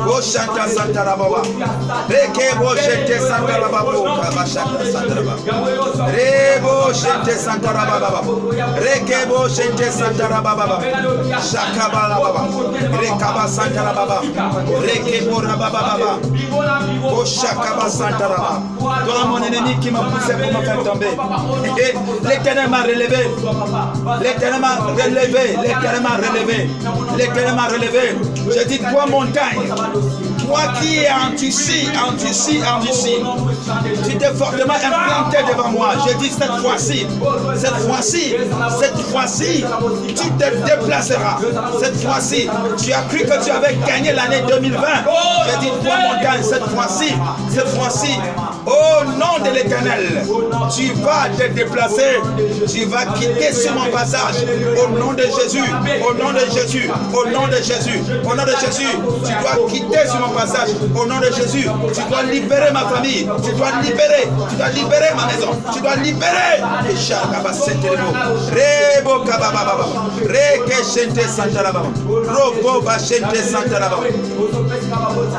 go shanta santara baba, reke bo shente santara baba, kaba shanta santara baba, rebo shente santara baba, reke bo shente santara baba, shakaba baba, rekaba santara baba, reke bo baba baba, go shakaba santara baba. Toi mon ennemi qui m'a poussé pour me faire tomber. L'Éternel m'a relevé. L'Éternel m'a relevé. L'Éternel m'a relevé. L'Éternel m'a relevé. Je dis, toi montagne, toi qui es endurci, tu t'es fortement implanté devant moi. Je dis cette fois-ci, tu te déplaceras. Cette fois-ci, tu as cru que tu avais gagné l'année 2020. Je dis, toi montagne, cette fois-ci, au nom de l'Éternel, tu vas te déplacer, tu vas quitter sur mon passage. Au nom de Jésus, au nom de Jésus, au nom de Jésus, au nom de Jésus, tu dois quitter sur mon passage. Au nom de Jésus, tu dois libérer ma famille, tu dois libérer ma maison, tu dois libérer. Rebo kababa, reke shente santa baba, robo ba shente santa baba,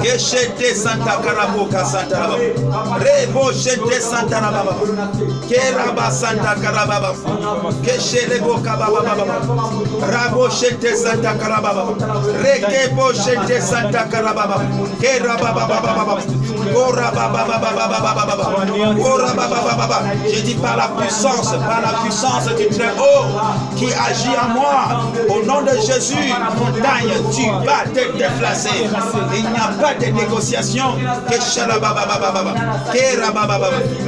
ke shente santa karabo ka santa baba, rebo shente santa baba, ke raba santa karababa, ke shelebo kababa baba, rabo shente santa karababa, reke bo shente santa karababa, ke raba baba baba, ora baba baba, ora baba. Je dis par la puissance du très haut qui agit en moi. Au nom de Jésus, montagne, tu vas te déplacer. Il n'y a pas de négociation.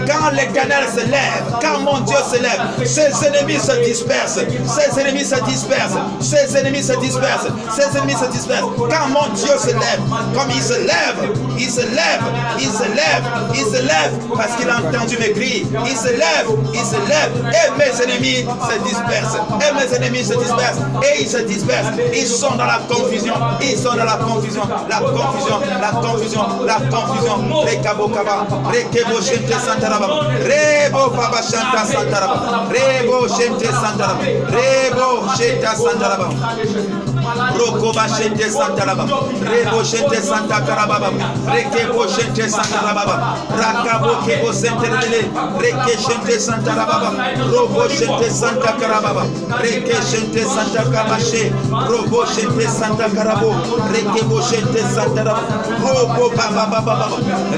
Quand l'Éternel se lève, quand mon Dieu se lève, ses ennemis se dispersent. Ses ennemis se dispersent. Ses ennemis se dispersent. Ses ennemis se dispersent. Quand mon Dieu se lève, comme il se lève, il se lève, il se lève, il se lève, parce qu'il a entendu mes cris. Il se lève, et mes ennemis se dispersent. Et mes ennemis se dispersent. Et ils se dispersent. Ils sont dans la confusion. Ils sont dans la confusion. La confusion. La confusion. La confusion. Rekabo kaba. Rekebo shente santaraba. Rebo baba shanta santaraba. Rebo shente santaraba. Rebo shenta santaraba. Roko Bachete Santaraba, Rebo Chete Santa Carababa, Rekebo Chete Santarababa, Rakabo Kebo Senterele, Reke Chete Santarababa, Robo Chete Santa Carababa, Reke Chete Santa Cabache, Robo Chete Santa Carabo, Rekebo Chete Santaraba, Robo Baba Baba,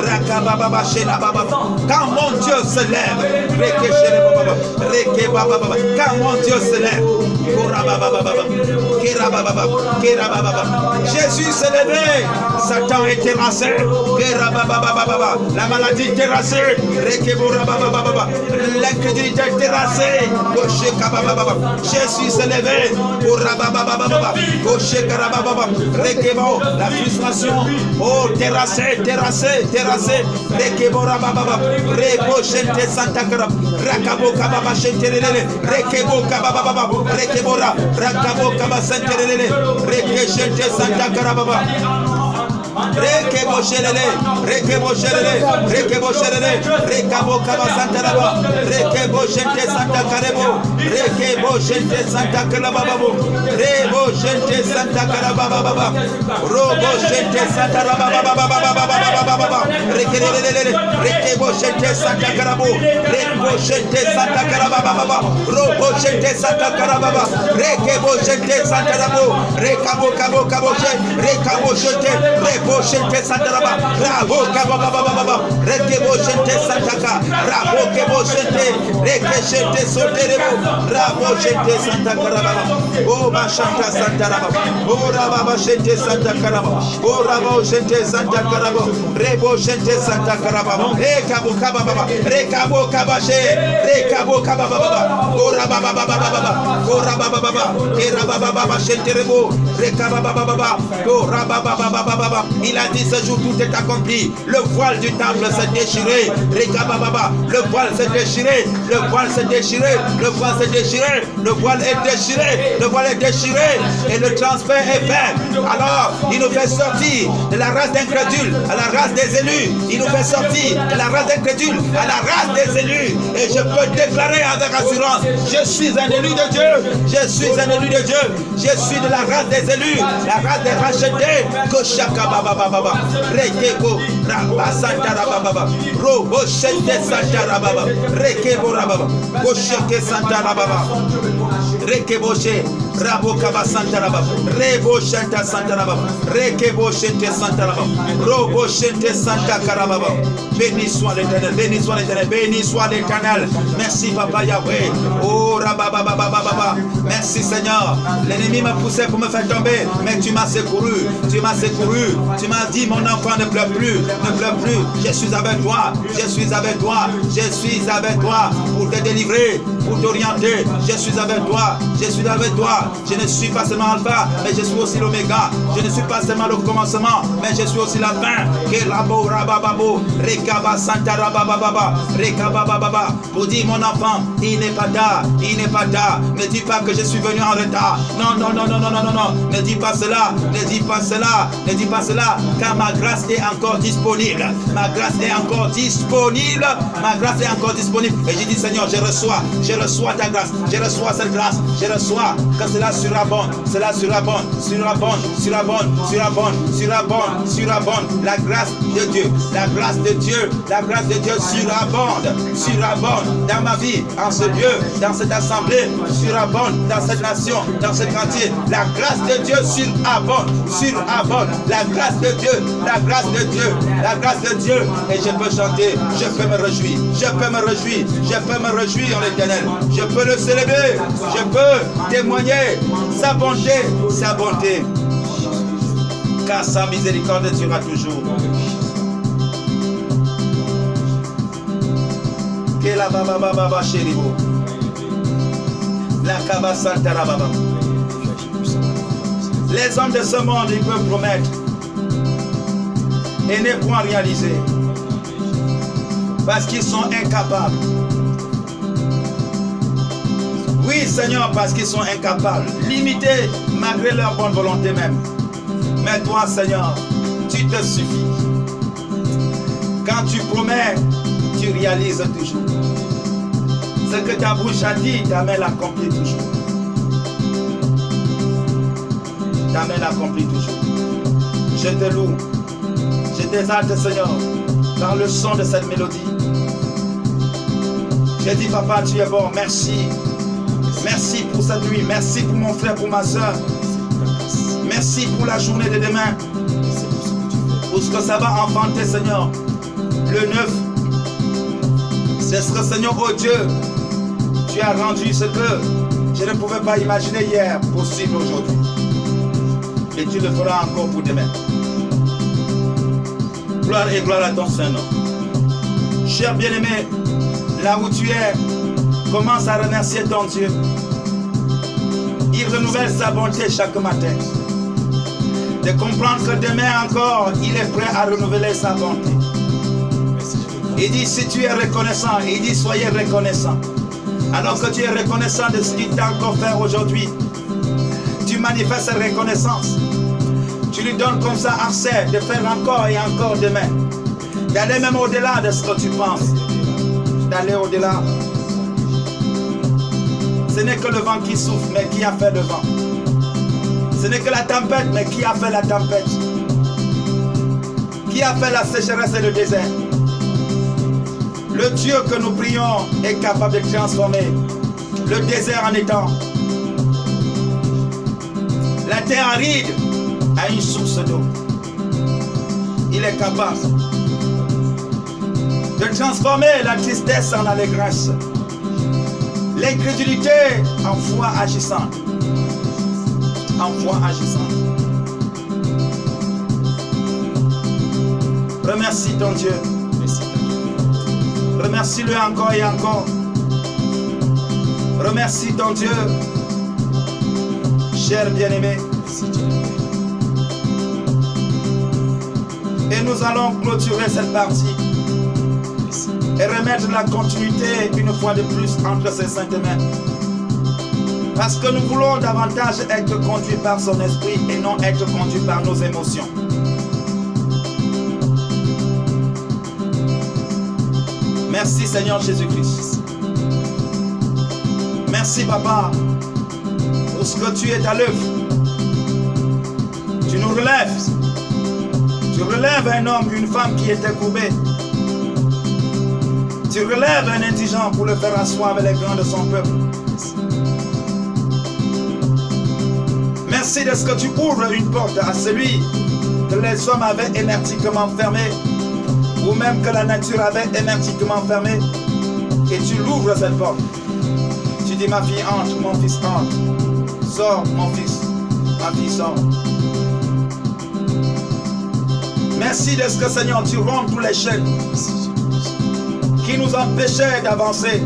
Rakababa Chena Baba. Quand mon Dieu se lève, Reke Chene Baba, Reke Baba Baba, quand mon Dieu se lève, Jésus s'est levé, Satan est terrassé, la maladie terrassée, l'incrédulité terrassée, Jésus s'est levé, la frustration, oh terrassé, terrassé, terrassé, Santa Carab, Rakabo Kababa Shenterele, Rekebo Kababa, Rekebora, Rakabo Kaba Senterele, Rekeshente Santa Carababa. Rekebo Shelele, Rekebo Shelele, Rekebo Shelele, Rekabo Kaba Santa Raba, Rekebo Shente Santa Carebo, Rekebo Shente Santa Carababo, Rebo Shente Santa Carababa, Robo Shente Santa Rababa, Rekebo Shente Santa Carabo, Rebo Shente Santa Carababa, Robo Shente Santa Carababa, Rekebo Shente Santa Rabo, Rekabo Kabo Kabo Shente, Rekabo Shente, Rebo Shente Santa Raba, Rabo Kaba, Rekebo Shente Santa Ka, Rabo Kebo Shente, Reke Shente Soterebo, Rabo Shente Santa Carababa, O Bashanta Santa Raba, O Rababa Shente Santa Caraba, O Rabo Shente Santa Caraba, Rebo Shente Santa Caraba, Rekabo Kaba, Rekabo Kabache, Rekabo Kaba, O Rababa, O Rababa, E Rababa Shente Rebo, Rekababa, O Rababa. Il a dit ce jour tout est accompli. Le voile du temple s'est déchiré. Rekababa, le voile s'est déchiré. Le voile s'est déchiré. Le voile s'est déchiré. Le voile est déchiré. Le voile est déchiré. Et le transfert est fait. Alors, il nous fait sortir de la race d'incrédules à la race des élus. Il nous fait sortir de la race d'incrédules à la race des élus. Et je peux déclarer avec assurance, je suis un élu de Dieu. Je suis un élu de Dieu. Je suis de la race des élus, la race des rachetés. Koshaka Baba Baba, Rekebo Rabba Santa Rababa, Robo Shente Santa Rababa, Rekebo Rababa, Kosheke Santa Rababa, Rekebo She, Rabo Kaba Santa Rababa, Rebo Shenta Santa Rababa, Rekebo Shente Santa Rababa, Robo Shente Santa Karababa. Béni soit l'Éternel, béni soit l'Éternel, béni soit l'Éternel. Merci Papa Yahweh. Oh Rababa Baba, merci Seigneur. L'ennemi m'a poussé pour me faire tomber, mais tu m'as secouru, tu m'as secouru. Tu m'as dit mon enfant ne pleure plus, ne pleure plus. Je suis avec toi, je suis avec toi, je suis avec toi pour te délivrer, pour t'orienter. Je suis avec toi, je suis avec toi. Je ne suis pas seulement Alpha, mais je suis aussi l'Oméga. Je ne suis pas seulement le commencement, mais je suis aussi la fin. Kerabo Rabababo, Rekaba Santa Rabababa, Rekabababa. Pour dire mon enfant, il n'est pas tard, il n'est pas tard. Ne dis pas que je suis venu en retard. Non, non, non, non, non, non, non, non. Ne dis pas cela, ne dis pas cela, ne dis pas cela, car ma grâce est encore disponible. Ma grâce est encore disponible. Ma grâce est encore disponible. Et j'ai dit, Seigneur, je reçois ta grâce. Je reçois cette grâce. Je reçois que cela surabonde. Cela surabonde, surabonde, surabonde, surabonde, surabonde, surabonde. La grâce de Dieu, la grâce de Dieu, la grâce de Dieu surabonde, surabonde dans ma vie, en ce lieu, dans cette assemblée, surabonde dans cette nation, dans ce quartier. La grâce de Dieu surabonde, surabonde. La grâce de Dieu, la grâce de Dieu, la grâce de Dieu. Et je peux chanter, je peux me réjouir, je peux me réjouir, je peux me réjouir en l'Éternel. Je peux le célébrer, je peux témoigner sa bonté, sa bonté. Car sa miséricorde durera toujours. Que la baba baba chéribo. La kaba santa baba. Les hommes de ce monde, ils peuvent promettre et ne point réaliser parce qu'ils sont incapables. Oui, Seigneur, parce qu'ils sont incapables, limités malgré leur bonne volonté même. Mais toi, Seigneur, tu te suffis. Quand tu promets, tu réalises toujours. Ce que ta bouche a dit, ta main l'accomplit toujours. Ta main l'accomplit toujours. Je te loue. Je t'exalte, Seigneur, par le son de cette mélodie. J'ai dit, papa, tu es bon. Merci. Merci pour cette nuit. Merci pour mon frère, pour ma soeur. Merci pour la journée de demain. Pour ce que ça va enfanter, Seigneur. Le 9. C'est ce que, Seigneur, oh Dieu, tu as rendu ce que je ne pouvais pas imaginer hier, possible aujourd'hui. Et tu le feras encore pour demain. Gloire et gloire à ton Saint-Nom. Cher bien-aimé, là où tu es, commence à remercier ton Dieu. Il renouvelle sa bonté chaque matin. De comprendre que demain encore, il est prêt à renouveler sa bonté. Il dit, si tu es reconnaissant, il dit, soyez reconnaissant. Alors que tu es reconnaissant de ce qu'il t'a encore fait aujourd'hui, tu manifestes cette reconnaissance. Tu lui donnes comme ça accès de faire encore et encore demain. D'aller même au-delà de ce que tu penses. D'aller au-delà. Ce n'est que le vent qui souffle, mais qui a fait le vent? Ce n'est que la tempête, mais qui a fait la tempête? Qui a fait la sécheresse et le désert? Le Dieu que nous prions est capable de transformer le désert en étang. La terre aride a une source d'eau. Il est capable de transformer la tristesse en allégresse, l'incrédulité en foi agissante. En foi agissante. Remercie ton Dieu. Remercie-le encore et encore. Remercie ton Dieu. Cher bien-aimé. Et nous allons clôturer cette partie et remettre la continuité une fois de plus entre ses saintes mains. Parce que nous voulons davantage être conduits par son esprit et non être conduits par nos émotions. Merci Seigneur Jésus-Christ. Merci Papa pour ce que tu es à l'œuvre. Tu nous relèves. Tu relèves un homme, une femme qui était courbée. Tu relèves un indigent pour le faire asseoir avec les grands de son peuple. Merci de ce que tu ouvres une porte à celui que les hommes avaient énergiquement fermé, ou même que la nature avait énergiquement fermé, et tu l'ouvres cette porte. Tu dis, ma fille entre, mon fils entre. Sors, mon fils, ma fille sort. Merci de ce que, Seigneur, tu rompes tous les chaînes qui nous empêchaient d'avancer,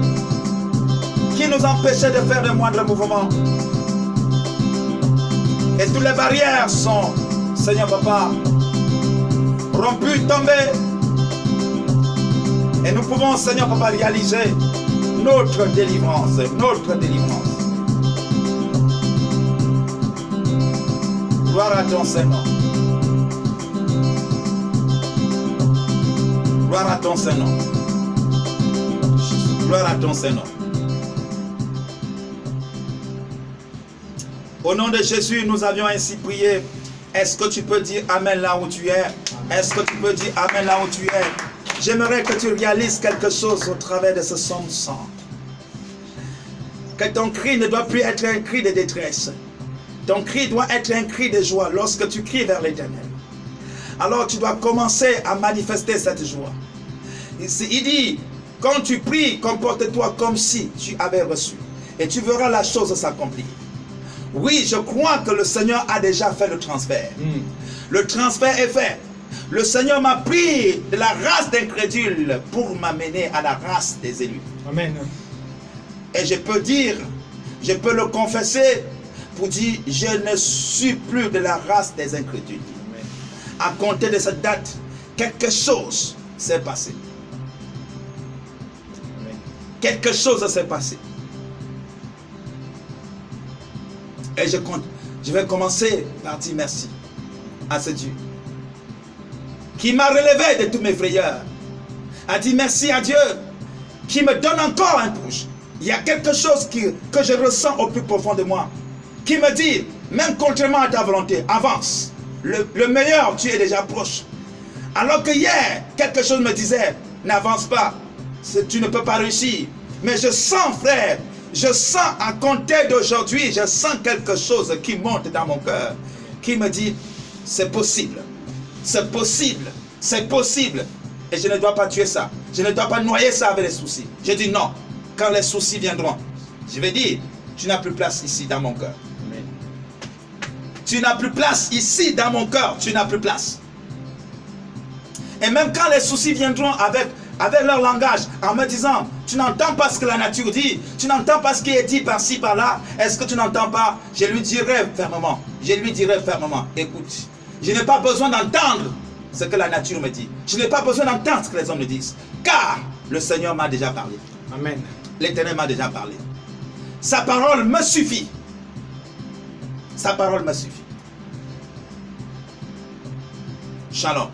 qui nous empêchaient de faire le moindre mouvement. Et toutes les barrières sont, Seigneur Papa, rompues, tombées. Et nous pouvons, Seigneur Papa, réaliser notre délivrance, notre délivrance. Gloire à ton Seigneur. Gloire à ton Seigneur. Gloire à ton Seigneur. Au nom de Jésus, nous avions ainsi prié. Est-ce que tu peux dire Amen là où tu es? Est-ce que tu peux dire Amen là où tu es? J'aimerais que tu réalises quelque chose au travers de ce somme sang. Que ton cri ne doit plus être un cri de détresse. Ton cri doit être un cri de joie lorsque tu cries vers l'Éternel. Alors tu dois commencer à manifester cette joie. Il dit, quand tu pries, comporte-toi comme si tu avais reçu. Et tu verras la chose s'accomplir. Oui, je crois que le Seigneur a déjà fait le transfert. Le transfert est fait. Le Seigneur m'a pris de la race d'incrédules pour m'amener à la race des élus. Amen. Et je peux dire, je peux le confesser pour dire, je ne suis plus de la race des incrédules. Amen. À compter de cette date, quelque chose s'est passé. Amen. Quelque chose s'est passé. Et je vais commencer par dire merci à ce Dieu qui m'a relevé de tous mes frayeurs. A dit merci à Dieu qui me donne encore un push. Il y a quelque chose que je ressens au plus profond de moi. qui me dit, même contrairement à ta volonté, avance. Le meilleur, tu es déjà proche. Alors que hier, quelque chose me disait, n'avance pas, tu ne peux pas réussir. Mais je sens, frère, je sens à compter d'aujourd'hui, je sens quelque chose qui monte dans mon cœur, qui me dit, c'est possible, c'est possible, c'est possible. Et je ne dois pas tuer ça, je ne dois pas noyer ça avec les soucis. Je dis non, quand les soucis viendront, je vais dire, tu n'as plus place ici dans mon cœur. Tu n'as plus place ici dans mon cœur, tu n'as plus place. Et même quand les soucis viendront avec leur langage, en me disant, tu n'entends pas ce que la nature dit, tu n'entends pas ce qui est dit par-ci, par-là, est-ce que tu n'entends pas? Je lui dirai fermement, écoute, je n'ai pas besoin d'entendre ce que la nature me dit. Je n'ai pas besoin d'entendre ce que les hommes me disent, car le Seigneur m'a déjà parlé. Amen. L'Éternel m'a déjà parlé. Sa parole me suffit. Sa parole me suffit. Shalom.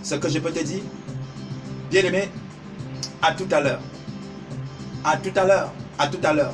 Ce que je peux te dire, bien-aimé, à tout à l'heure. À tout à l'heure. À tout à l'heure.